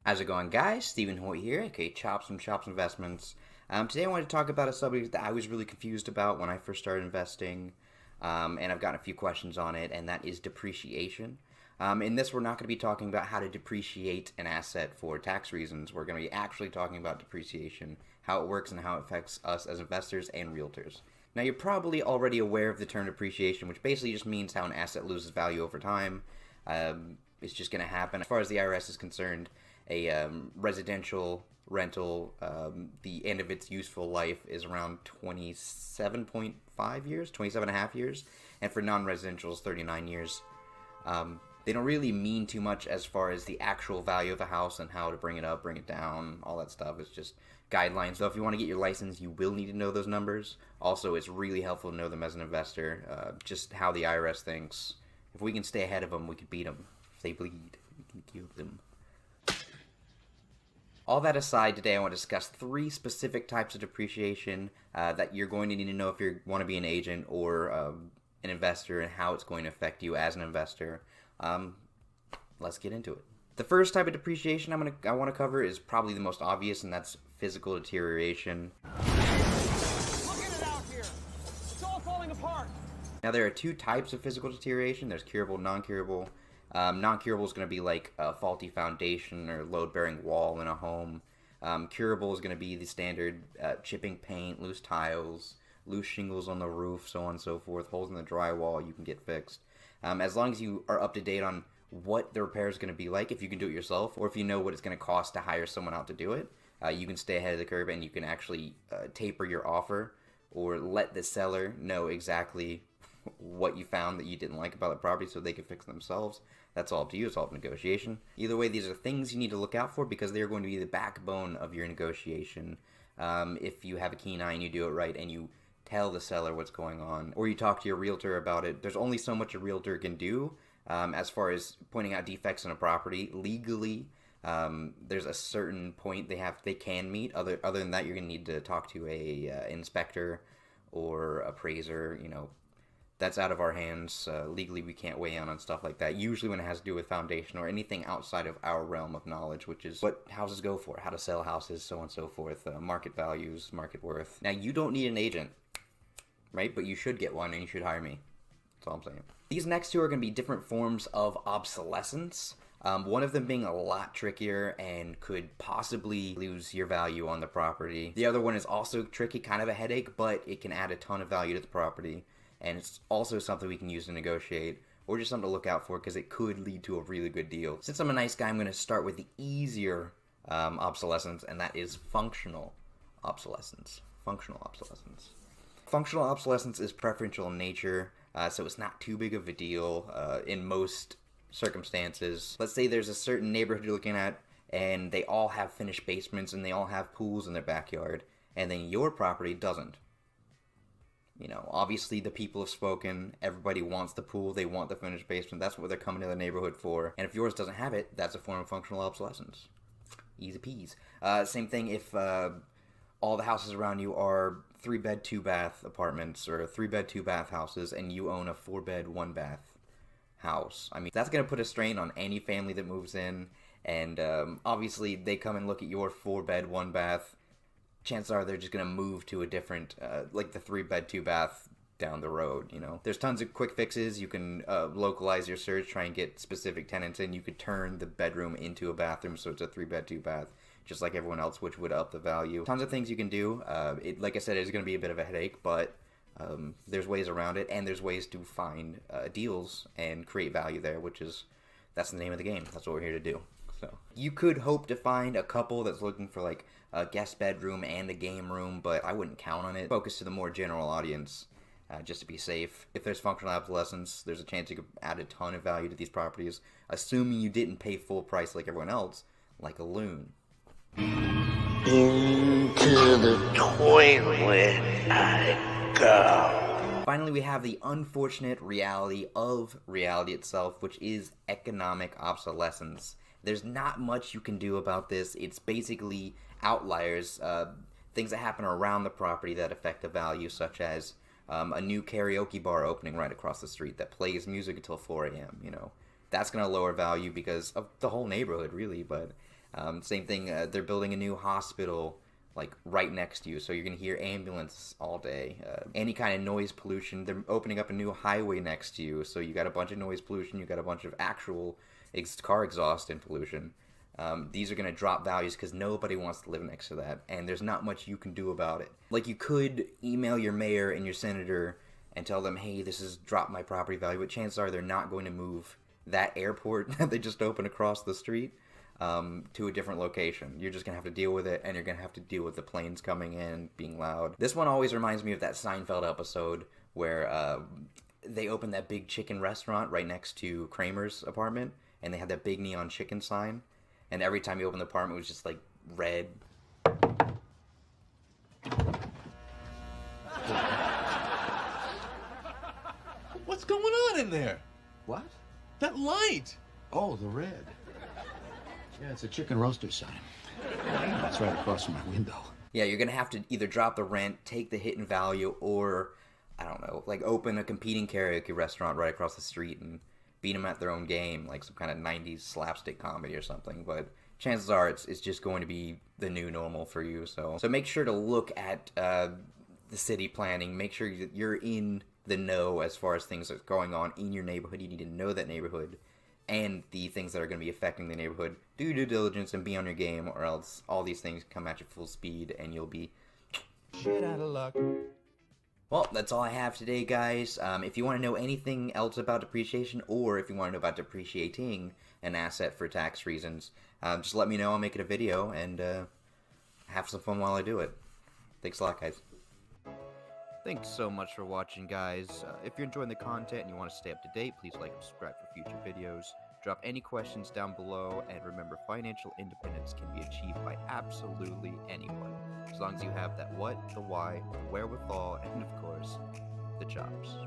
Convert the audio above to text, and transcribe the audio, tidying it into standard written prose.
How's it going, guys? Stephen Hoyt here, aka Chops from Chops Investments. Today I wanted to talk about a subject that I was really confused about when I first started investing, and I've gotten a few questions on it, and that is depreciation. In this, we're not going to be talking about how to depreciate an asset for tax reasons. We're going to be actually talking about depreciation, how it works, and how it affects us as investors and realtors. Now, you're probably already aware of the term depreciation, which basically just means how an asset loses value over time. It's just going to happen. As far as the IRS is concerned, a residential rental, the end of its useful life is around 27.5 years, 27 and a half years, and for non-residentials, 39 years. They don't really mean too much as far as the actual value of a house and how to bring it up, bring it down, all that stuff. It's just guidelines. So if you want to get your license, you will need to know those numbers. Also, it's really helpful to know them as an investor, just how the IRS thinks. If we can stay ahead of them, we can beat them. If they bleed, we can kill them. All that aside, today I want to discuss 3 specific types of depreciation that you're going to need to know if you want to be an agent or an investor, and how it's going to affect you as an investor. Let's get into it. The first type of depreciation I want to cover is probably the most obvious, and that's physical deterioration. Look at it out here. It's all falling apart. Now, there are 2 types of physical deterioration. There's curable and non-curable. Non-curable is going to be like a faulty foundation or load-bearing wall in a home. Curable is going to be the standard chipping paint, loose tiles, loose shingles on the roof, so on and so forth, holes in the drywall you can get fixed. As long as you are up to date on what the repair is going to be like, if you can do it yourself, or if you know what it's going to cost to hire someone out to do it, you can stay ahead of the curve, and you can actually taper your offer or let the seller know exactly what you found that you didn't like about the property so they can fix it themselves. That's all up to you. It's all up to negotiation. Either way, these are things you need to look out for because they are going to be the backbone of your negotiation. If you have a keen eye and you do it right and you tell the seller what's going on, or you talk to your realtor about it, there's only so much a realtor can do as far as pointing out defects in a property. Legally, there's a certain point they can meet. Other than that, you're going to need to talk to a inspector or appraiser. That's out of our hands. Legally, we can't weigh in on stuff like that. Usually when it has to do with foundation or anything outside of our realm of knowledge, which is what houses go for, how to sell houses, so on and so forth, market values, market worth. Now, you don't need an agent, right? But you should get one, and you should hire me. That's all I'm saying. These next 2 are going to be different forms of obsolescence. One of them being a lot trickier and could possibly lose your value on the property. The other one is also tricky, kind of a headache, but it can add a ton of value to the property. And it's also something we can use to negotiate, or just something to look out for because it could lead to a really good deal. Since I'm a nice guy, I'm going to start with the easier obsolescence, and that is functional obsolescence. Functional obsolescence. Functional obsolescence is preferential in nature, so it's not too big of a deal in most circumstances. Let's say there's a certain neighborhood you're looking at, and they all have finished basements, and they all have pools in their backyard, and then your property doesn't. Obviously the people have spoken. Everybody wants the pool. They want the finished basement. That's what they're coming to the neighborhood for. And if yours doesn't have it, that's a form of functional obsolescence. Easy peas. Same thing if all the houses around you are 3-bed, 2-bath apartments or 3-bed, 2-bath houses, and you own a 4-bed, 1-bath house. I mean, that's going to put a strain on any family that moves in. And obviously they come and look at your 4-bed, 1-bath. Chances are they're just going to move to a different, like the 3-bed, 2-bath down the road, There's tons of quick fixes. You can localize your search, try and get specific tenants in. You could turn the bedroom into a bathroom so it's a 3-bed, 2-bath, just like everyone else, which would up the value. Tons of things you can do. Like I said, it's going to be a bit of a headache, but there's ways around it, and there's ways to find deals and create value there, that's the name of the game. That's what we're here to do. So you could hope to find a couple that's looking for like a guest bedroom and a game room, but I wouldn't count on it. Focus to the more general audience, just to be safe. If there's functional obsolescence, there's a chance you could add a ton of value to these properties, assuming you didn't pay full price like everyone else, like a loon. Into the toilet I go. Finally, we have the unfortunate reality of reality itself, which is economic obsolescence. There's not much you can do about this. It's basically outliers, things that happen around the property that affect the value, such as a new karaoke bar opening right across the street that plays music until 4 a.m., That's going to lower value because of the whole neighborhood, really, but Same thing, they're building a new hospital like right next to you, so you're gonna hear ambulance all day. Any kind of noise pollution, they're opening up a new highway next to you, so you got a bunch of noise pollution, you got a bunch of actual car exhaust and pollution. These are going to drop values because nobody wants to live next to that, and there's not much you can do about it. Like, you could email your mayor and your senator and tell them, hey, this has dropped my property value, but chances are they're not going to move that airport that they just opened across the street to a different location. You're just going to have to deal with it, and you're going to have to deal with the planes coming in, being loud. This one always reminds me of that Seinfeld episode where they opened that big chicken restaurant right next to Kramer's apartment, and they had that big neon chicken sign. And every time you open the apartment, it was just like red. What's going on in there? What? That light! Oh, the red. Yeah, it's a chicken roaster sign. That's right across from my window. Yeah, you're going to have to either drop the rent, take the hit in value, or, I don't know, like open a competing karaoke restaurant right across the street and beat them at their own game, like some kind of 90s slapstick comedy or something. But chances are it's just going to be the new normal for you. So make sure to look at the city planning. Make sure you're in the know as far as things that's going on in your neighborhood. You need to know that neighborhood and the things that are going to be affecting the neighborhood. Do due diligence and be on your game, or else all these things come at you full speed and you'll be Shit out of luck. Well, that's all I have today, guys. If you want to know anything else about depreciation, or if you want to know about depreciating an asset for tax reasons, just let me know. I'll make it a video and have some fun while I do it. Thanks a lot, guys. Thanks so much for watching, guys. If you're enjoying the content and you want to stay up to date, please like and subscribe for future videos. Drop any questions down below, and remember, financial independence can be achieved by absolutely anyone, as long as you have that what, the why, the wherewithal, and of course, the chops.